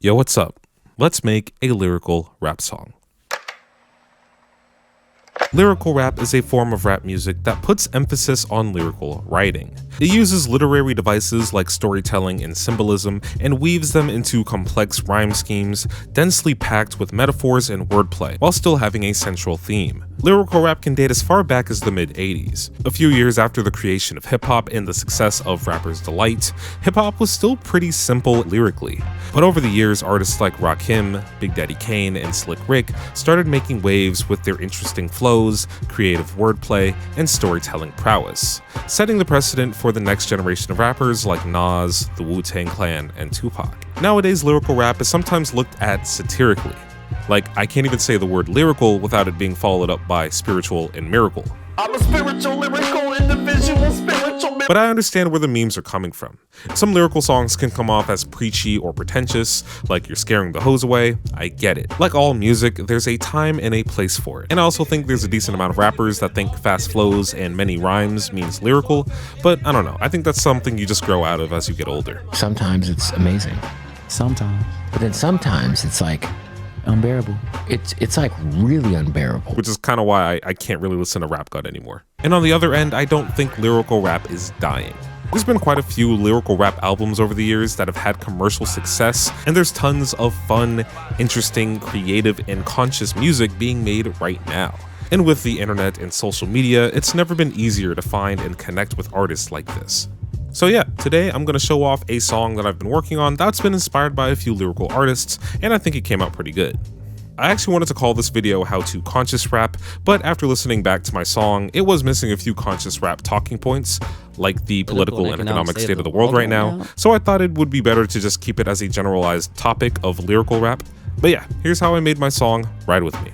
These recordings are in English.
Yo, what's up? Let's make a lyrical rap song. Lyrical rap is a form of rap music that puts emphasis on lyrical writing. It uses literary devices like storytelling and symbolism and weaves them into complex rhyme schemes, densely packed with metaphors and wordplay, while still having a central theme. Lyrical rap can date as far back as the mid-80s. A few years after the creation of hip-hop and the success of Rapper's Delight, hip-hop was still pretty simple lyrically. But over the years, artists like Rakim, Big Daddy Kane, and Slick Rick started making waves with their interesting flows, creative wordplay, and storytelling prowess, setting the precedent for the next generation of rappers like Nas, the Wu-Tang Clan, and Tupac. Nowadays, lyrical rap is sometimes looked at satirically. Like, I can't even say the word lyrical without it being followed up by spiritual and miracle. I'm a spiritual, lyrical, individual, spiritual. But I understand where the memes are coming from. Some lyrical songs can come off as preachy or pretentious, like you're scaring the hose away. I get it. Like all music, there's a time and a place for it. And I also think there's a decent amount of rappers that think fast flows and many rhymes means lyrical, but I don't know. I think that's something you just grow out of as you get older. Sometimes it's amazing. Sometimes. But then sometimes it's like Unbearable. it's like really unbearable. Which is kind of why I can't really listen to Rap God anymore. And on the other end, I don't think lyrical rap is dying. There's been quite a few lyrical rap albums over the years that have had commercial success, and there's tons of fun, interesting, creative, and conscious music being made right now. And with the internet and social media, it's never been easier to find and connect with artists like this. So yeah, today I'm going to show off a song that I've been working on that's been inspired by a few lyrical artists, and I think it came out pretty good. I actually wanted to call this video How to Conscious Rap, but after listening back to my song, it was missing a few conscious rap talking points, like the political and economic state of the world right now, so I thought it would be better to just keep it as a generalized topic of lyrical rap. But yeah, here's how I made my song, Ride With Me.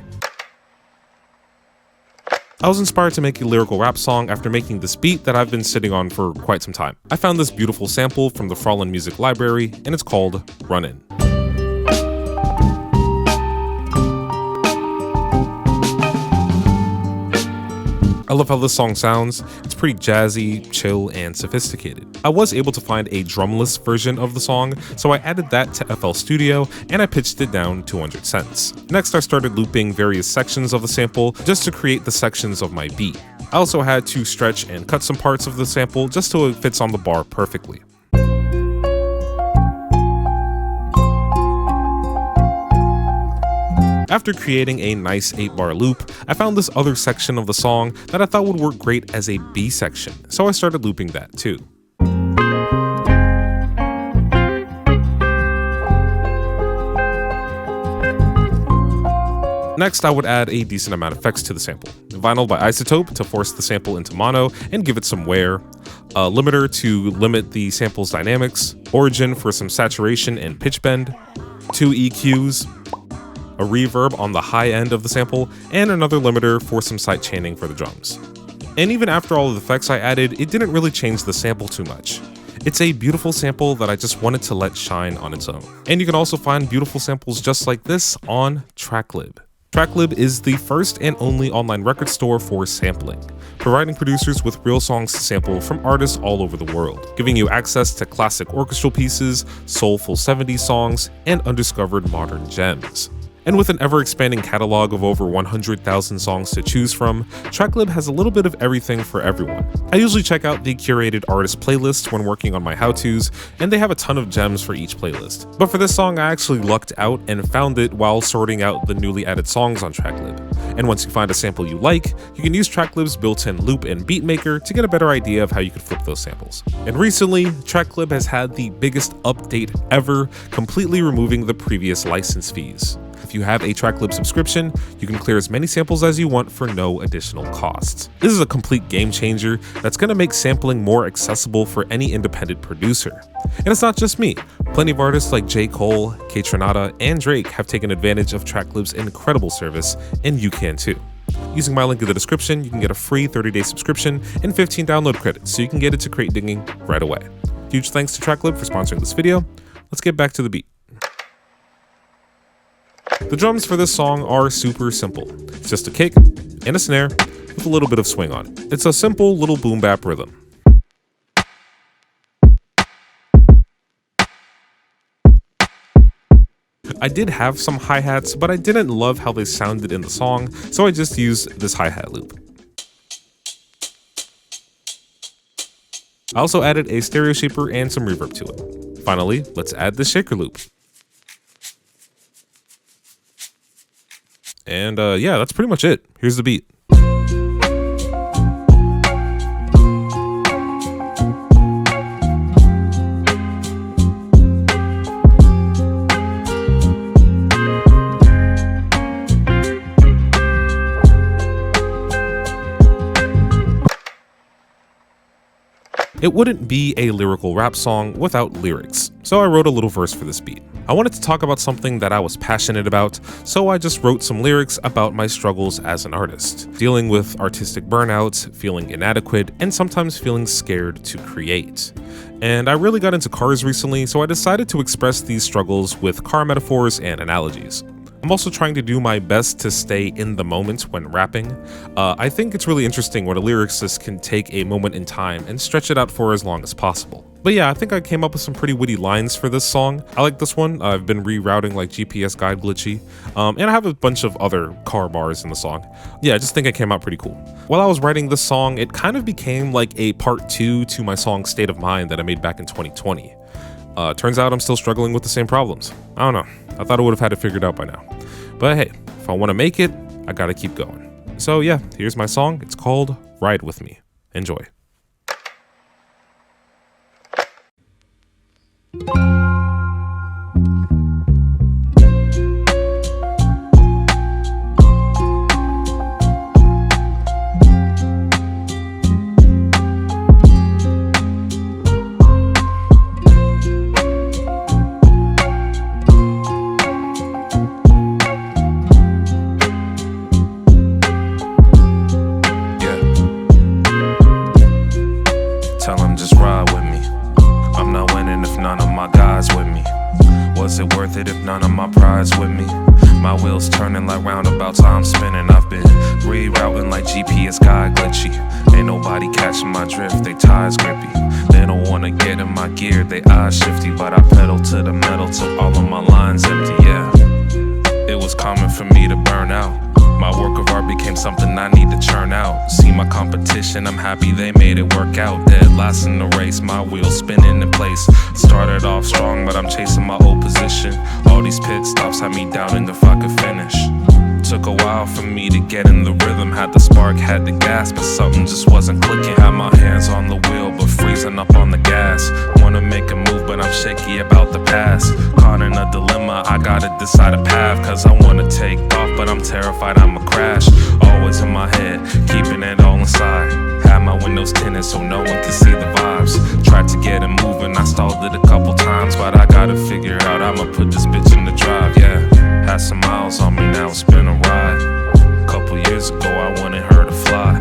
I was inspired to make a lyrical rap song after making this beat that I've been sitting on for quite some time. I found this beautiful sample from the Frolin Music Library, and it's called Runnin'. I love how this song sounds. It's pretty jazzy, chill, and sophisticated. I was able to find a drumless version of the song, so I added that to FL Studio and I pitched it down 200 cents. Next, I started looping various sections of the sample just to create the sections of my beat. I also had to stretch and cut some parts of the sample just so it fits on the bar perfectly. After creating a nice 8-bar loop, I found this other section of the song that I thought would work great as a B section, so I started looping that too. Next, I would add a decent amount of effects to the sample. Vinyl by Isotope to force the sample into mono and give it some wear, a limiter to limit the sample's dynamics, Origin for some saturation and pitch bend, 2 EQs, a reverb on the high end of the sample, and another limiter for some sidechaining for the drums. And even after all of the effects I added, it didn't really change the sample too much. It's a beautiful sample that I just wanted to let shine on its own. And you can also find beautiful samples just like this on Tracklib. Tracklib is the first and only online record store for sampling, providing producers with real songs to sample from artists all over the world, giving you access to classic orchestral pieces, soulful 70s songs, and undiscovered modern gems. And with an ever-expanding catalog of over 100,000 songs to choose from, Tracklib has a little bit of everything for everyone. I usually check out the curated artist playlist when working on my how-tos, and they have a ton of gems for each playlist. But for this song, I actually lucked out and found it while sorting out the newly added songs on Tracklib. And once you find a sample you like, you can use Tracklib's built-in loop and beat maker to get a better idea of how you could flip those samples. And recently, Tracklib has had the biggest update ever, completely removing the previous license fees. If you have a Tracklib subscription, you can clear as many samples as you want for no additional costs. This is a complete game changer that's going to make sampling more accessible for any independent producer. And it's not just me. Plenty of artists like J. Cole, Kaytranada, and Drake have taken advantage of Tracklib's incredible service, and you can too. Using my link in the description, you can get a free 30-day subscription and 15 download credits, so you can get it to crate digging right away. Huge thanks to Tracklib for sponsoring this video. Let's get back to the beat. The drums for this song are super simple. It's just a kick and a snare with a little bit of swing on it. It's a simple little boom bap rhythm. I did have some hi-hats, but I didn't love how they sounded in the song, so I just used this hi-hat loop. I also added a stereo shaper and some reverb to it. Finally, let's add the shaker loop. And yeah, that's pretty much it. Here's the beat. It wouldn't be a lyrical rap song without lyrics, so I wrote a little verse for this beat. I wanted to talk about something that I was passionate about, so I just wrote some lyrics about my struggles as an artist, dealing with artistic burnout, feeling inadequate, and sometimes feeling scared to create. And I really got into cars recently, so I decided to express these struggles with car metaphors and analogies. I'm also trying to do my best to stay in the moment when rapping. I think it's really interesting when a lyricist can take a moment in time and stretch it out for as long as possible. But yeah, I think I came up with some pretty witty lines for this song. I like this one. I've been rerouting like GPS guide glitchy. And I have a bunch of other car bars in the song. Yeah, I just think it came out pretty cool. While I was writing this song, it kind of became like a part 2 to my song State of Mind that I made back in 2020. Turns out I'm still struggling with the same problems. I don't know. I thought I would have had it figured out by now. But hey, if I want to make it, I gotta keep going. So yeah, here's my song. It's called Ride With Me. Enjoy. Tell him just ride with me. I'm not winning if none of my guys with me. Was it worth it if none of my pride's with me? My wheels turning like roundabouts, I'm spinning. I've been rerouting like GPS guide glitchy. Ain't nobody catching my drift, they tires grippy. They don't wanna get in my gear, they eyes shifty. But I pedal to the metal till all of my lines empty, yeah. It was common for me to burn out. My work of art became something I need to churn out. See my competition, I'm happy they made it work out. Dead last in the race, my wheels spinning in place. Started off strong, but I'm chasing my old position. All these pit stops had me doubting if I could finish. Took a while for me to get in the rhythm. Had the spark, had the gas, but something just wasn't clicking. Had my hands on the wheel, but freezing up on the gas. Wanna make a move, but I'm shaky about the past. Caught in a dilemma, I gotta decide a path. Cause I wanna take off, but I'm terrified I'ma crash. Always in my head, keeping it all inside. Had my windows tinted so no one could see the vibes. Tried to get it moving, I stalled it a couple times. But I gotta figure out I'ma put this bitch in the drive, yeah. Had some miles on me, now it's been a ride. A couple years ago I wanted her to fly.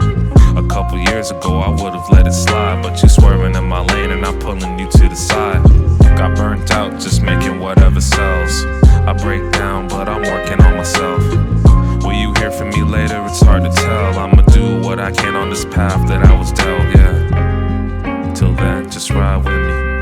A couple years ago I would've let it slide. But you swerving in my lane and I'm pulling you to the side. Got burnt out just making whatever sells. I break down but I'm working on myself. Will you hear from me later? It's hard to tell. I'ma do what I can on this path that I was dealt, yeah. Till then, just ride with me.